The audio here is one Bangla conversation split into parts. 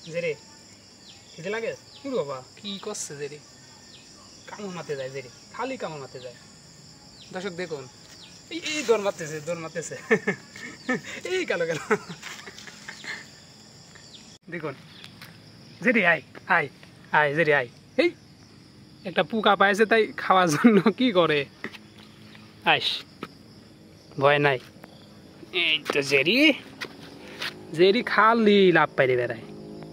জেরে খিদে লাগে বাবা কি করছে জেরে কামড় মারতে যায় জেরে খালি কামড় মারতে যায় দর্শক দেখুন এই দৌড় মারতেছে এই গেল দেখুন জেরে আয় আয় আয় জেরে আয় এই একটা পোকা পাইছে তাই খাওয়ার জন্য কি করে আইস ভয় নাই এই তো জেরি খালি লাভ পাইরে বেড়ায়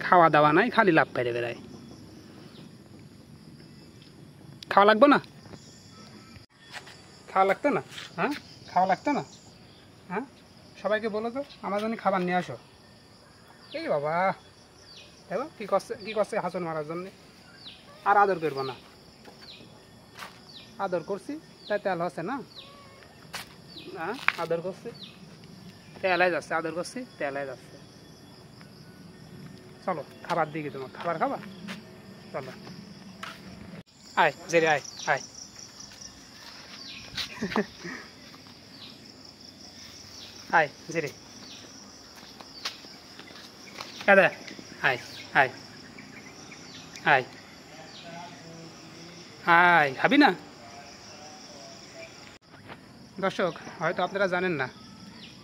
খাওয়া দাওয়া নাই খালি লাভ পাইরে বেড়ায় খাওয়া লাগবে না খাওয়া লাগতো না হ্যাঁ খাওয়া লাগতো না হ্যাঁ সবাইকে বলো তো আমার জন্য খাবার নিয়ে আসো এই বাবা দেখো কী করছে হাসন মারার জন্যে আর আদর করবো না আদর করছি তাই তেল হচ্ছে না হ্যাঁ আদর করছি তেলাই যাচ্ছে আদর করছি তেলাই যাচ্ছে চলো খাবার দিকে তোমার খাবার খাবা চলো আয় জেরে আয় আয় আয় জেরে কাদা আয় আয় আয় আয় খাবি না দর্শক হয়তো আপনারা জানেন না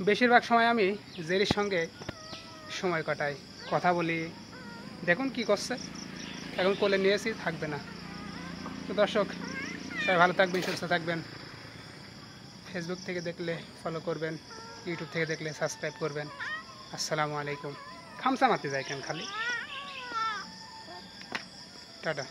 বেশিরভাগ সময় আমি জেরির সঙ্গে সময় কাটাই কথা বলি দেখুন কি করছে এখন কোলে নিয়েছি থাকবে না তো দর্শক সবাই ভালো থাকবেন সুস্থ থাকবেন ফেসবুক থেকে দেখলে ফলো করবেন ইউটিউব থেকে দেখলে সাবস্ক্রাইব করবেন আসসালামু আলাইকুম খামসা মারতে যায় কেন খালি টাটা